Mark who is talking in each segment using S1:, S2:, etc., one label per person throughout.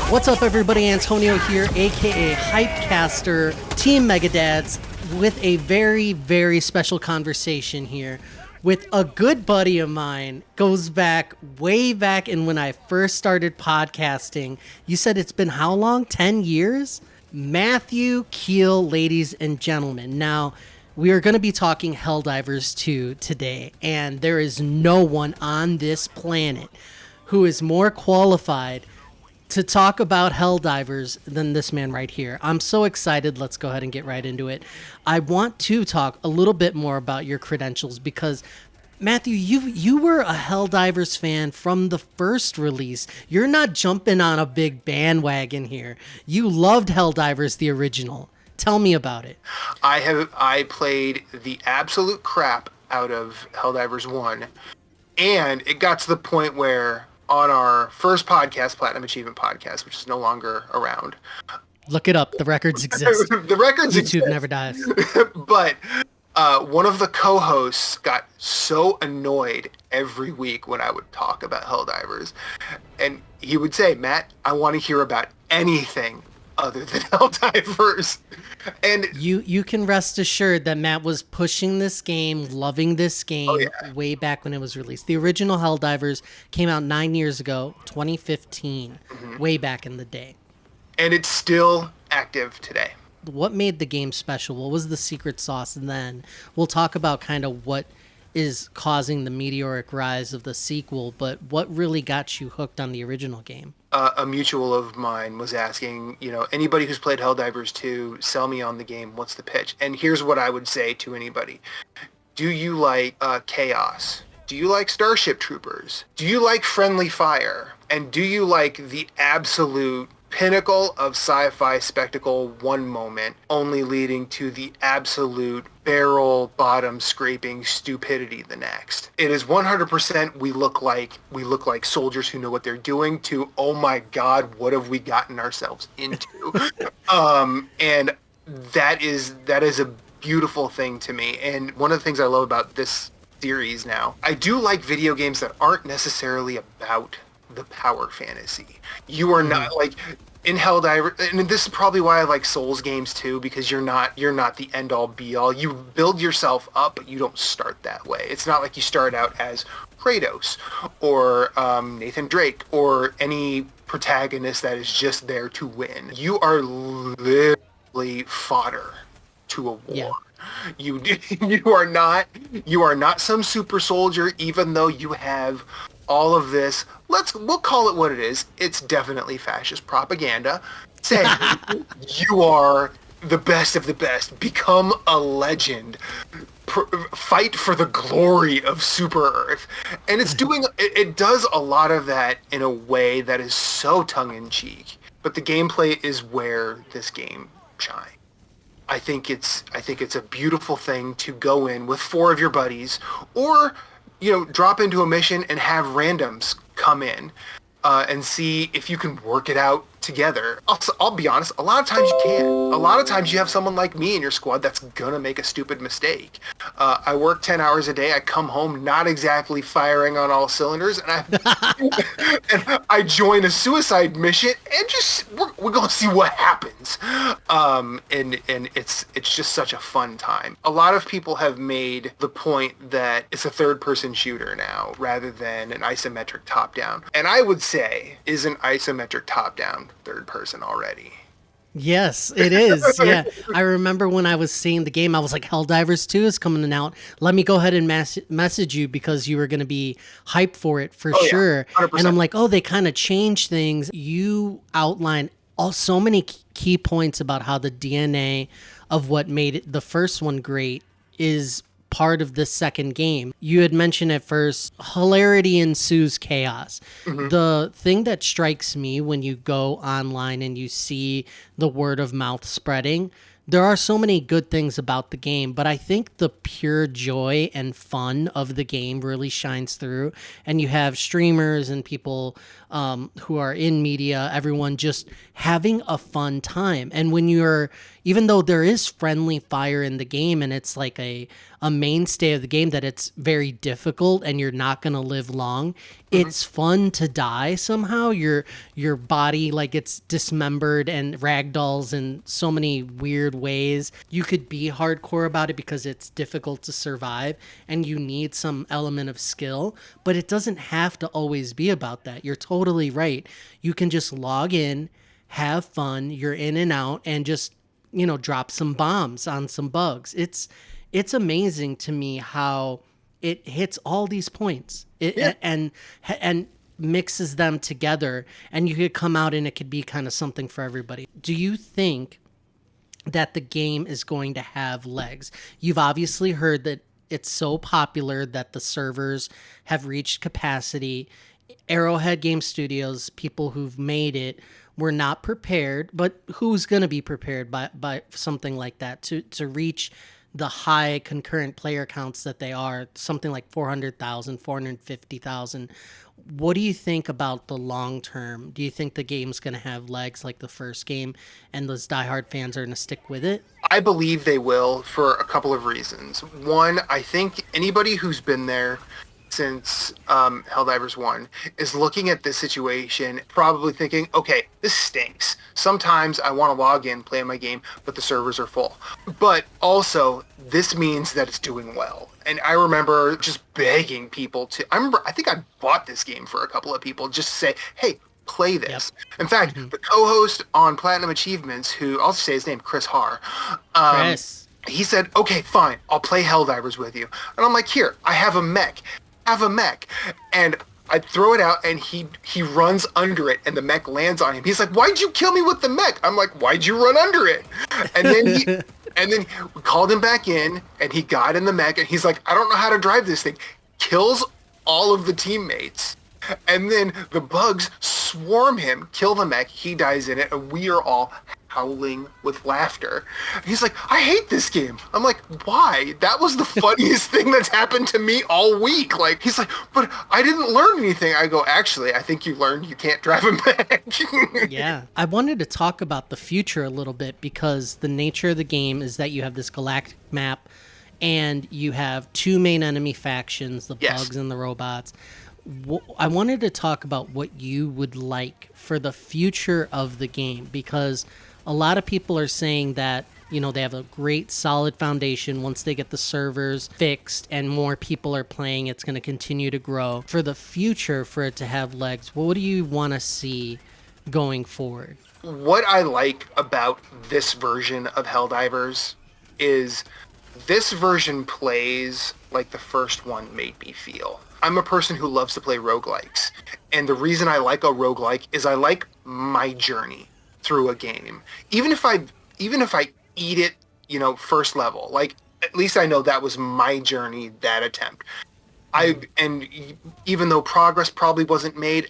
S1: What's up, everybody? Antonio here, aka Hypecaster, Team Megadads, with a very, very special conversation here with a good buddy of mine. Goes back way back in when I first started podcasting. You said it's been how long? 10 years? Matthew Kiel, ladies and gentlemen. Now, we are going to be talking Helldivers 2 today, and there is no one on this planet who is more qualified to talk about Helldivers than this man right here. I'm so excited. Let's go ahead and get right into it. I want to talk a little bit more about your credentials because, Matthew, you were a Helldivers fan from the first release. You're not jumping on a big bandwagon here. You loved Helldivers, the original. Tell me about it.
S2: I played the absolute crap out of Helldivers 1, and it got to the point where on our first podcast, Platinum Achievement Podcast, which is no longer around.
S1: Look it up. The records exist.
S2: The records
S1: exist. YouTube
S2: exist.
S1: never dies.
S2: But one of the co-hosts got so annoyed every week when I would talk about Helldivers. And he would say, Matt, I want to hear about anything other than Helldivers. And
S1: you can rest assured that Matt was pushing this game, loving this game way back when it was released. The original Helldivers came out 9 years ago, 2015, way back in the day.
S2: And it's still active today.
S1: What made the game special? What was the secret sauce? And then we'll talk about kind of what is causing the meteoric rise of the sequel, but what really got you hooked on the original game?
S2: A mutual of mine was asking, anybody who's played Helldivers 2, sell me on the game. What's the pitch? And here's what I would say to anybody. Do you like chaos? Do you like Starship Troopers? Do you like friendly fire? And do you like the absolute pinnacle of sci-fi spectacle one moment, only leading to the absolute barrel bottom scraping stupidity the next? It is 100% we look like soldiers who know what they're doing to, oh my god, what have we gotten ourselves into? And that is a beautiful thing to me. And one of the things I love about this series now, I do like video games that aren't necessarily about the power fantasy. You are not like in Helldivers, and this is probably why I like Souls games too, because you're not the end all be all. You build yourself up, but you don't start that way. It's not like you start out as Kratos or Nathan Drake or any protagonist that is just there to win. You are literally fodder to a war. Yeah. You are not some super soldier, even though you have all of this. We'll call it what it is. It's definitely fascist propaganda saying you are the best of the best, become a legend, fight for the glory of Super Earth. And it does a lot of that in a way that is so tongue-in-cheek. But the gameplay is where this game shines. I think it's a beautiful thing to go in with 4 of your buddies, or drop into a mission and have randoms come in and see if you can work it out together. I'll be honest, a lot of times you can't. A lot of times you have someone like me in your squad that's gonna make a stupid mistake. I work 10 hours a day. I come home not exactly firing on all cylinders, and I join a suicide mission, and just we're gonna see what happens. And it's just such a fun time. A lot of people have made the point that it's a third-person shooter now rather than an isometric top-down, and I would say is an isometric top-down third person already.
S1: Yes, it is. Yeah. I remember when I was seeing the game, I was like, Helldivers 2 is coming out. Let me go ahead and message you because you were going to be hyped for it for sure. Yeah, and I'm like, they kind of changed things. You outlined so many key points about how the DNA of what made it the first one great is part of the second game. You had mentioned at first, hilarity ensues chaos. The thing that strikes me when you go online and you see the word of mouth spreading, there are so many good things about the game, but I think the pure joy and fun of the game really shines through. And you have streamers and people who are in media, everyone just having a fun time. And when even though there is friendly fire in the game and it's like a a mainstay of the game, that it's very difficult and you're not going to live long. It's fun to die somehow. Your body like gets dismembered and ragdolls in so many weird ways. You could be hardcore about it because it's difficult to survive and you need some element of skill, but it doesn't have to always be about that. You're totally right. You can just log in, have fun, you're in and out, and just, drop some bombs on some bugs. It's amazing to me how it hits all these points and mixes them together, and you could come out and it could be kind of something for everybody. Do you think that the game is going to have legs? You've obviously heard that it's so popular that the servers have reached capacity. Arrowhead Game Studios, people who've made it, were not prepared, but who's going to be prepared by something like that to reach the high concurrent player counts that they are, something like 400,000, 450,000. What do you think about the long term? Do you think the game's going to have legs like the first game and those diehard fans are going to stick with it?
S2: I believe they will for a couple of reasons. One, I think anybody who's been there since Helldivers 1 is looking at this situation probably thinking, okay, this stinks. Sometimes I want to log in, play my game, but the servers are full. But also, this means that it's doing well. And I remember just begging people I think I bought this game for a couple of people just to say, hey, play this. Yep. In fact, the co-host on Platinum Achievements, who I'll say his name, Chris Har,
S1: Chris.
S2: He said, okay, fine, I'll play Helldivers with you. And I'm like, here, I have a mech. And I throw it out and he runs under it and the mech lands on him. He's like, why'd you kill me with the mech? I'm like, why'd you run under it? And then we called him back in and he got in the mech and he's like, I don't know how to drive this thing. Kills all of the teammates. And then the bugs swarm him, kill the mech, he dies in it, and we are all howling with laughter. He's like, I hate this game. I'm like, why? That was the funniest thing that's happened to me all week. Like, he's like, but I didn't learn anything. I go, actually, I think you learned you can't drive a mech.
S1: Yeah. I wanted to talk about the future a little bit because the nature of the game is that you have this galactic map and you have two main enemy factions, the bugs and the robots. I wanted to talk about what you would like for the future of the game, because a lot of people are saying that, they have a great solid foundation. Once they get the servers fixed and more people are playing, it's going to continue to grow. For the future, for it to have legs, what do you want to see going forward?
S2: What I like about this version of Helldivers is this version plays like the first one made me feel. I'm a person who loves to play roguelikes. And the reason I like a roguelike is I like my journey through a game. Even if I eat it, first level, like at least I know that was my journey, that attempt. And even though progress probably wasn't made,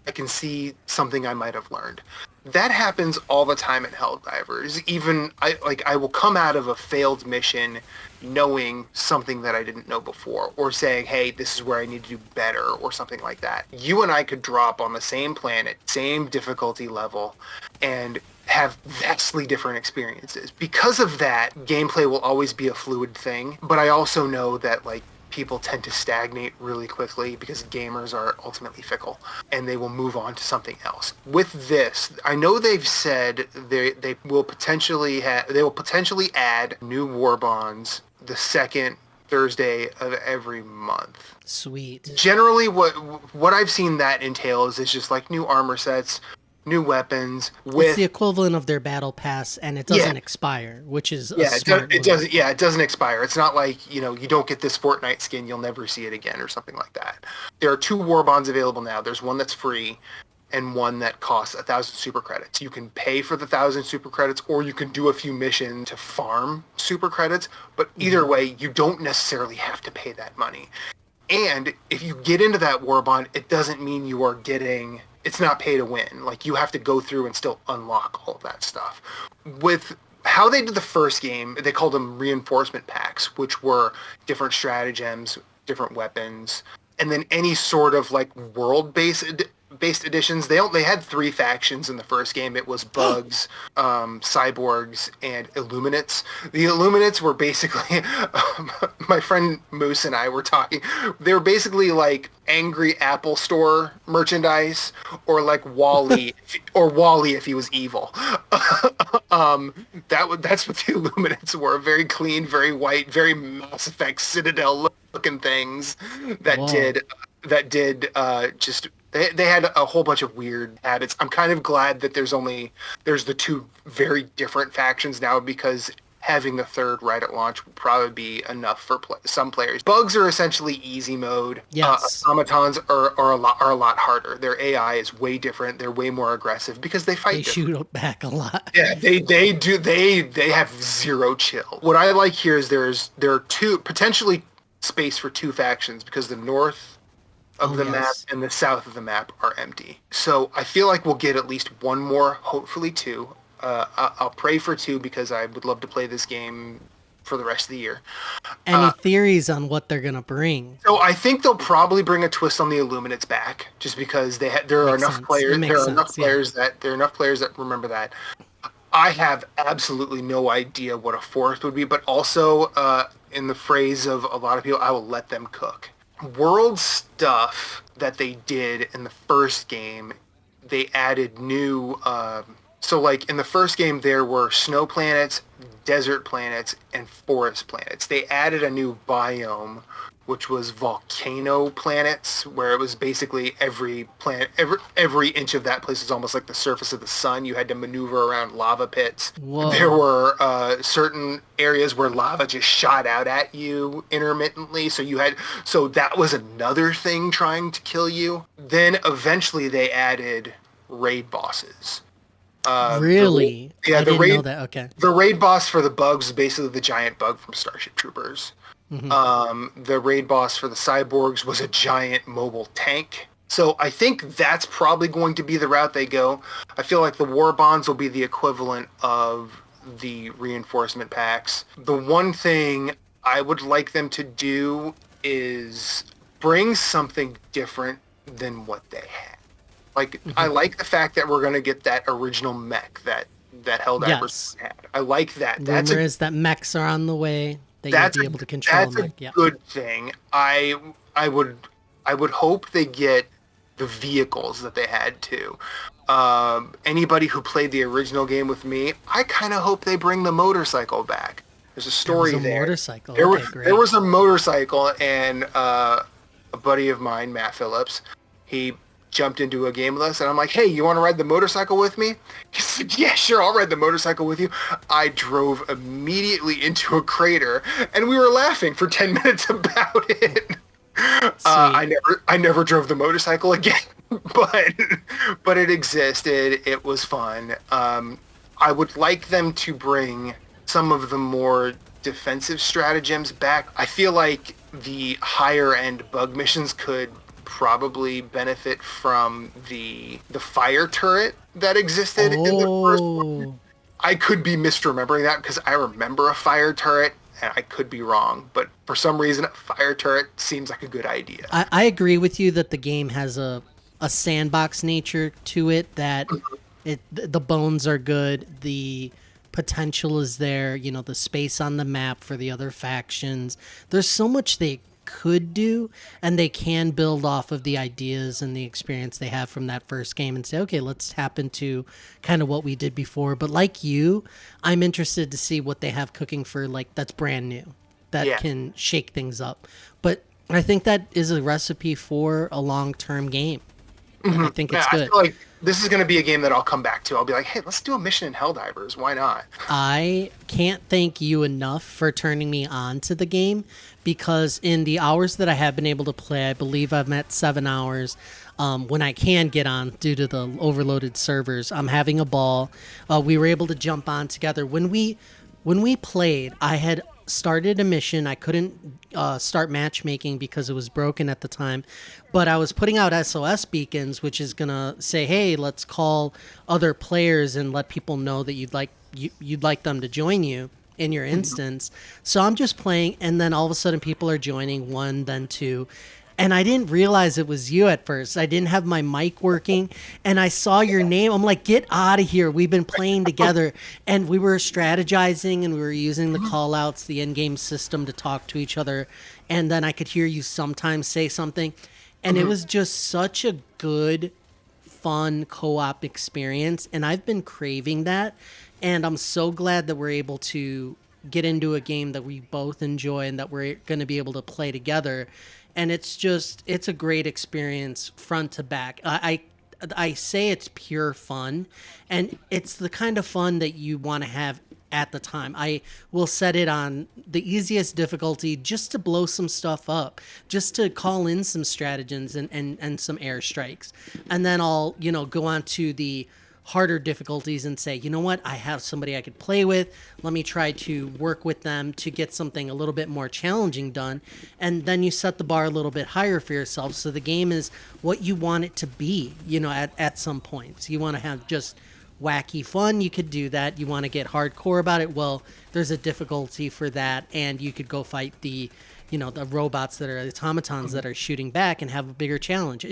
S2: I can see something I might have learned. That happens all the time at Helldivers. Even I will come out of a failed mission knowing something that I didn't know before, or saying, hey, this is where I need to do better, or something like that. You and I could drop on the same planet, same difficulty level, and have vastly different experiences. Because of that, gameplay will always be a fluid thing, but I also know that people tend to stagnate really quickly because gamers are ultimately fickle and they will move on to something else. With this, I know they've said they will potentially add new war bonds the second Thursday of every month.
S1: Sweet.
S2: Generally what I've seen that entails is just new armor sets, new weapons.
S1: It's the equivalent of their battle pass, and it doesn't expire, which is
S2: it doesn't expire. It's not like you don't get this Fortnite skin, you'll never see it again, or something like that. There are two war bonds available now. There's one that's free and one that costs 1,000 super credits. You can pay for the 1,000 super credits, or you can do a few missions to farm super credits, but either way, you don't necessarily have to pay that money. And if you get into that war bond, it doesn't mean you are getting... It's not pay to win. You have to go through and still unlock all of that stuff. With how they did the first game, they called them reinforcement packs, which were different stratagems, different weapons, and then any sort of world-based based editions. They had 3 factions in the first game. It was bugs, cyborgs, and Illuminates. The Illuminates were basically my friend Moose and I were talking. They were basically like angry Apple Store merchandise, or like Wally, or Wally if he was evil. That's what the Illuminates were. Very clean, very white, very Mass Effect Citadel looking things that
S1: Whoa.
S2: did just they had a whole bunch of weird habits. I'm kind of glad that there's the 2 very different factions now, because having a third right at launch would probably be enough for some players. Bugs are essentially easy mode.
S1: Yes.
S2: Automatons are a lot harder. Their AI is way different. They're way more aggressive because they fight
S1: They
S2: different.
S1: shoot back a lot.
S2: Yeah, they do. They have zero chill. What I like here is there are 2 potentially space for 2 factions, because the north of the map and the south of the map are empty. So I feel like we'll get at least 1 more, hopefully 2. I'll pray for 2, because I would love to play this game for the rest of the year.
S1: Any theories on what they're gonna bring?
S2: So I think they'll probably bring a twist on the Illuminates back, just because there are enough players. There are enough players that remember that. I have absolutely no idea what a 4th would be, but also, in the phrase of a lot of people, I will let them cook. World stuff that they did in the first game, they added new. So like in the first game, there were snow planets, desert planets, and forest planets. They added a new biome, which was volcano planets, where it was basically every planet, every inch of that place was almost like the surface of the sun. You had to maneuver around lava pits.
S1: Whoa.
S2: There were certain areas where lava just shot out at you intermittently, so that was another thing trying to kill you. Then eventually they added raid bosses.
S1: Really? I didn't know that. Okay.
S2: The raid boss for the bugs is basically the giant bug from Starship Troopers. The raid boss for the cyborgs was a giant mobile tank. So I think that's probably going to be the route they go. I feel like the war bonds will be the equivalent of the reinforcement packs. The one thing I would like them to do is bring something different than what they had. Like, I like the fact that we're going to get that original mech that Helldivers had. I like that.
S1: Rumor is that mechs are on the way. That you'll be able to control them.
S2: That's a good thing. I would hope they get the vehicles that they had too. Anybody who played the original game with me, I kind of hope they bring the motorcycle back. There's a story there.
S1: Motorcycle.
S2: There
S1: Great.
S2: was a motorcycle, and a buddy of mine, Matt Phillips, he jumped into a game with us, and I'm like, hey, you want to ride the motorcycle with me? He said, yeah, sure, I'll ride the motorcycle with you. I drove immediately into a crater, and we were laughing for 10 minutes about it. I never drove the motorcycle again, but it existed. It was fun. I would like them to bring some of the more defensive stratagems back. I feel like the higher end bug missions could probably benefit from the fire turret that existed in the first one. I could be misremembering that, because I remember a fire turret, and I could be wrong, but for some reason a fire turret seems like a good idea.
S1: I agree with you that the game has a sandbox nature to it, that the bones are good, the potential is there, the space on the map for the other factions. There's so much they could do, and they can build off of the ideas and the experience they have from that first game and say, okay, let's tap into kind of what we did before. But like you, I'm interested to see what they have cooking for, like, that's brand new, that can shake things up. But I think that is a recipe for a long-term game. I think it's good.
S2: I feel like this is going to be a game that I'll come back to. I'll be like, hey, let's do a mission in Helldivers. Why not?
S1: I can't thank you enough for turning me on to the game, because in the hours that I have been able to play, I believe I've met 7 hours. When I can get on due to the overloaded servers, I'm having a ball. We were able to jump on together. When we played, I had started a mission. I couldn't start matchmaking because it was broken at the time, but I was putting out SOS beacons, which is gonna say, hey, let's call other players and let people know that you'd like them to join you in your instance. So I'm just playing, and then all of a sudden people are joining, 1, then 2, and I didn't realize it was you at first. I didn't have my mic working, and I saw your name. I'm like, get out of here. We've been playing together, and we were strategizing, and we were using the call outs, the in-game system to talk to each other, and then I could hear you sometimes say something, and it was just such a good, fun co-op experience, and I've been craving that, and I'm so glad that we're able to get into a game that we both enjoy and that we're going to be able to play together. And it's a great experience front to back. I say it's pure fun, and it's the kind of fun that you want to have at the time. I will set it on the easiest difficulty just to blow some stuff up, just to call in some stratagems and some airstrikes. And then I'll, go on to the harder difficulties and say, you know what, I have somebody I could play with. Let me try to work with them to get something a little bit more challenging done. And then you set the bar a little bit higher for yourself. So the game is what you want it to be, at some points. You want to have just wacky fun. You could do that. You want to get hardcore about it. Well, there's a difficulty for that. And you could go fight the robots that are automatons that are shooting back and have a bigger challenge.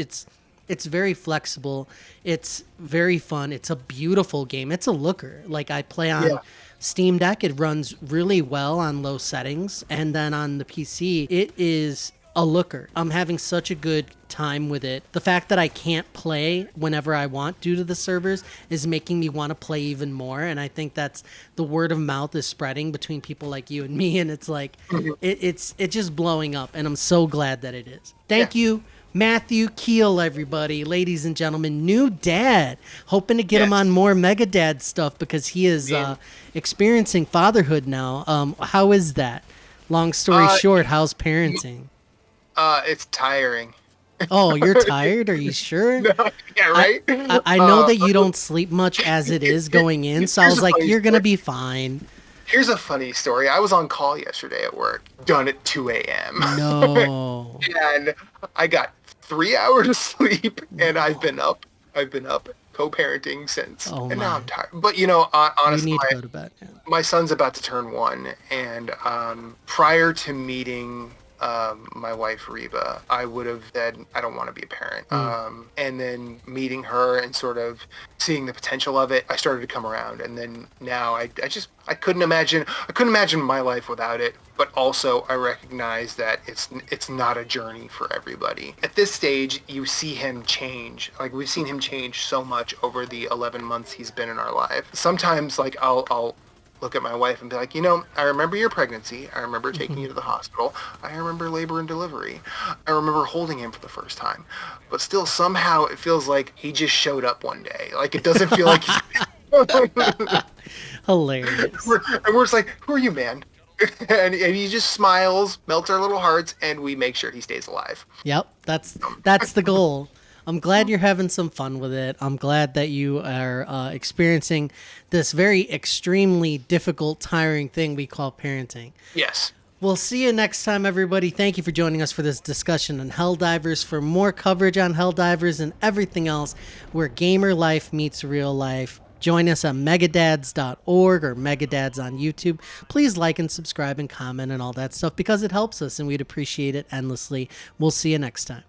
S1: It's very flexible. It's very fun. It's a beautiful game. It's a looker. Like, I play on Steam Deck. It runs really well on low settings. And then on the PC, it is a looker. I'm having such a good time with it. The fact that I can't play whenever I want due to the servers is making me want to play even more. And I think that's the word of mouth is spreading between people like you and me. And it's like, it's just blowing up. And I'm so glad that it is. Thank you, Matthew Kiel, everybody, ladies and gentlemen, new dad. Hoping to get him on more Mega Dad stuff because he is experiencing fatherhood now. How is that? Long story short, how's parenting?
S2: It's tiring.
S1: Oh, you're tired? Are you sure?
S2: No, yeah, right?
S1: I know that you don't sleep much as it is going in, so I was like, you're going to be fine.
S2: Here's a funny story. I was on call yesterday at work, done at 2 a.m.
S1: No.
S2: And I got 3 hours of sleep, and I've been up co-parenting since.
S1: Oh,
S2: and
S1: my.
S2: now I'm tired. But, honestly,
S1: You need to go to bed. Yeah.
S2: my son's about to turn 1, and prior to meeting my wife Reba, I would have said I don't want to be a parent. And then meeting her and sort of seeing the potential of it, I started to come around. And then now I couldn't imagine my life without it. But also I recognize that it's not a journey for everybody. At this stage, you see him change. Like, we've seen him change so much over the 11 months he's been in our life. Sometimes, like, I'll look at my wife and be like, I remember your pregnancy. I remember taking you to the hospital. I remember labor and delivery. I remember holding him for the first time. But still, somehow, it feels like he just showed up one day. Like, it doesn't feel like...
S1: Hilarious.
S2: And we're just like, who are you, man? And he just smiles, melts our little hearts, and we make sure he stays alive.
S1: Yep, that's the goal. I'm glad you're having some fun with it. I'm glad that you are experiencing this very extremely difficult, tiring thing we call parenting.
S2: Yes.
S1: We'll see you next time, everybody. Thank you for joining us for this discussion on Helldivers. For more coverage on Helldivers and everything else where gamer life meets real life, join us at megadads.org or Megadads on YouTube. Please like and subscribe and comment and all that stuff because it helps us and we'd appreciate it endlessly. We'll see you next time.